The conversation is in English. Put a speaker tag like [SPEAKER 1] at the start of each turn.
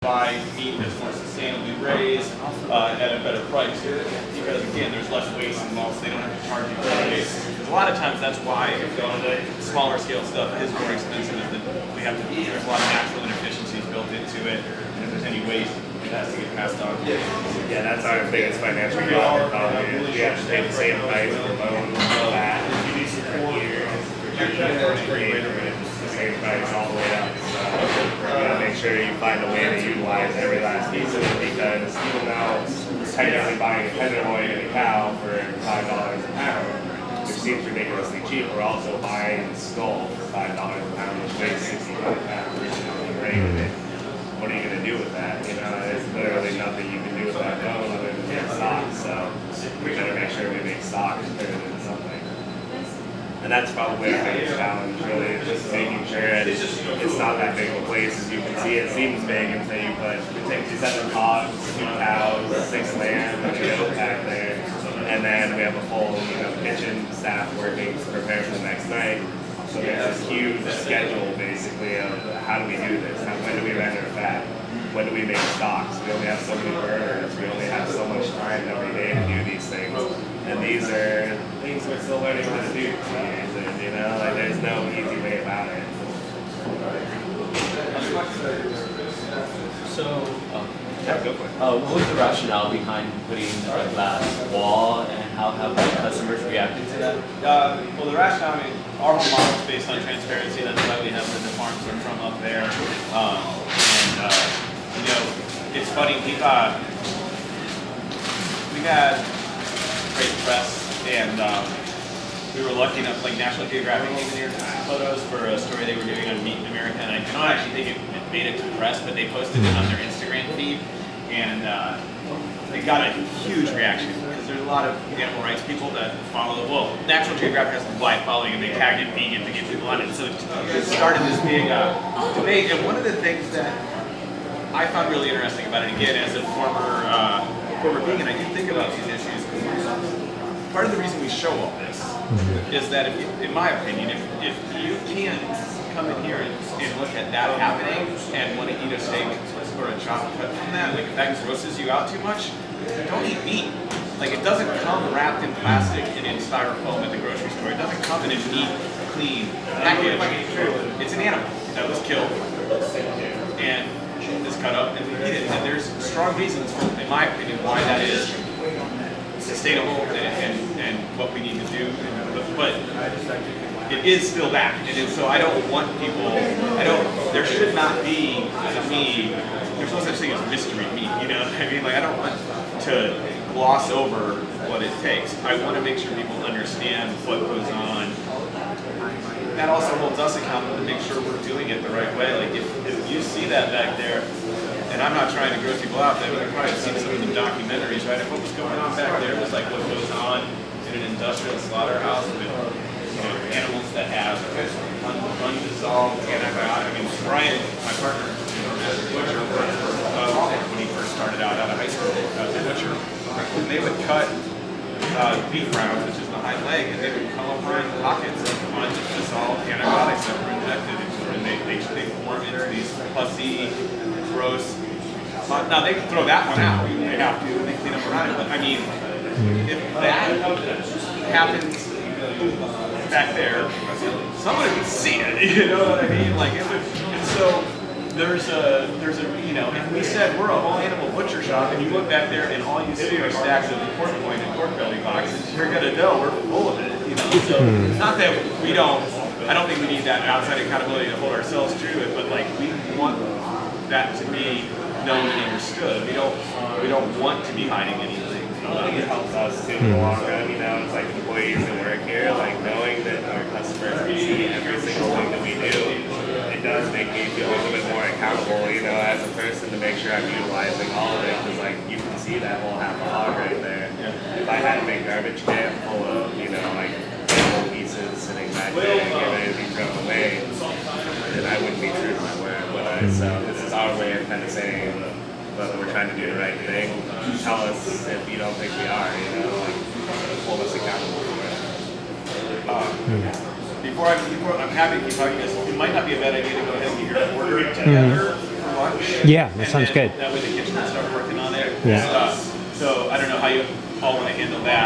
[SPEAKER 1] buy meat that's more sustainably raised at a better price. Because again, there's less waste involved, so they don't have to charge you for waste. Because a lot of times that's why the smaller scale stuff is more expensive. Is that there's a lot of natural inefficiencies built into it, and if there's any waste, it has to get passed on.
[SPEAKER 2] Yeah, that's our biggest financial problem. We have to pay the same price for bone, fat, for gear, the same price all the way up. So you gotta make sure you find a way to utilize every last piece of it, because even though we're technically buying a tenderloin and a cow for $5 a pound, which seems ridiculously cheap, we're also buying the skull for $5 a pound, which weighs 65 pounds. What are you going to do with that? You know, there's literally nothing you can do with that bone other than make stock. So we better make sure we make stock and turn it into something. And that's probably our biggest challenge, really, is just making sure it's not that big of a place as you can see. It seems big until you put 7 hogs, 2 cows, 6 lamb, and a goat back there. And then we have a full, kitchen staff working to prepare for the next night. So there's this huge schedule, basically, of how do we do this? When do we render fat? When do we make stocks? We only have so many burners. We only have so much time every day to do these things. And these are things we're still learning how to do. There's no easy way about it.
[SPEAKER 3] So,
[SPEAKER 2] Yeah, go for it.
[SPEAKER 3] what was the rationale behind putting a glass wall, and how have the customers reacted to that?
[SPEAKER 1] Well, the rationale, our whole model is based on transparency. That's why we have the farms we're from up there. It's funny. We had great press, and we were lucky enough, like National Geographic came in here to take photos for a story they were doing on meat in America. And I don't actually think it made it to press, but they posted it on their Instagram feed, and they got a huge reaction. There's a lot of animal rights people that follow. Well, National Geographic has a wide following, and they tagged it vegan to get people on it. So it started this big debate. And one of the things that I found really interesting about it, again, as a former vegan, I do think about these issues. Part of the reason we show all this is that, in my opinion, if you can't come in here and look at that happening and want to eat a steak or a chop cut from that, like if that grosses you out too much, don't eat meat. Like, it doesn't come wrapped in plastic and in styrofoam at the grocery store. It doesn't come in a neat, clean package. It's an animal that was killed and is cut up and we eat it. And there's strong reasons, in my opinion, why that is sustainable and what we need to do. But it is still that. And so I don't want people, there should not be, to me, there's no such thing as mystery meat, you know what I mean? Like, I don't want to gloss over what it takes. I want to make sure people understand what goes on. That also holds us accountable to make sure we're doing it the right way. Like, if you see that back there, and I'm not trying to gross people out, but you've probably seen some of the documentaries, right? And what was going on back there was like what goes on in an industrial slaughterhouse with animals that have undissolved antibiotics. I mean, Brian, my partner, as a butcher, worked for Walmart when he first started out of high school as a butcher. And they would cut beef rounds, which is the hind leg, and they would come up in pockets of undissolved antibiotics that were injected into it, and they form into these pussy, gross. Now they can throw that one out. They have to, and they clean up around it. But I mean, if that happens back there, somebody would see it. You know what I mean? Like, it would. And so there's a if we said we're a whole animal butcher shop, and you look back there and all you see are stacks of pork loin and pork belly boxes, you're gonna know we're full of it. So not that we don't. I don't think we need that outside accountability to hold ourselves to it, but like, we want that to be known and understood. We don't want to be hiding anything.
[SPEAKER 2] I think it helps us too in the long run. It's like employees that work here, like knowing that our customers can see every single thing that we do. It does make me feel a little bit more accountable, as a person, to make sure I'm utilizing all of it. Because like, you can see that whole half a hog right there. Yeah. If I had a big garbage can full of like animal pieces sitting back there and getting ready to be thrown away, then I wouldn't be true to my word, would I? So this is our way of kind of saying whether we're trying to do the right thing. Tell us if you don't think we are, hold us accountable for it.
[SPEAKER 1] Before I'm happy to keep talking this, it might not be a bad idea to go ahead and get your order together for lunch.
[SPEAKER 4] Yeah, that
[SPEAKER 1] And
[SPEAKER 4] sounds
[SPEAKER 1] then
[SPEAKER 4] good.
[SPEAKER 1] That way the kitchen will start working on it.
[SPEAKER 4] Yeah.
[SPEAKER 1] So I don't know how you all want to handle that.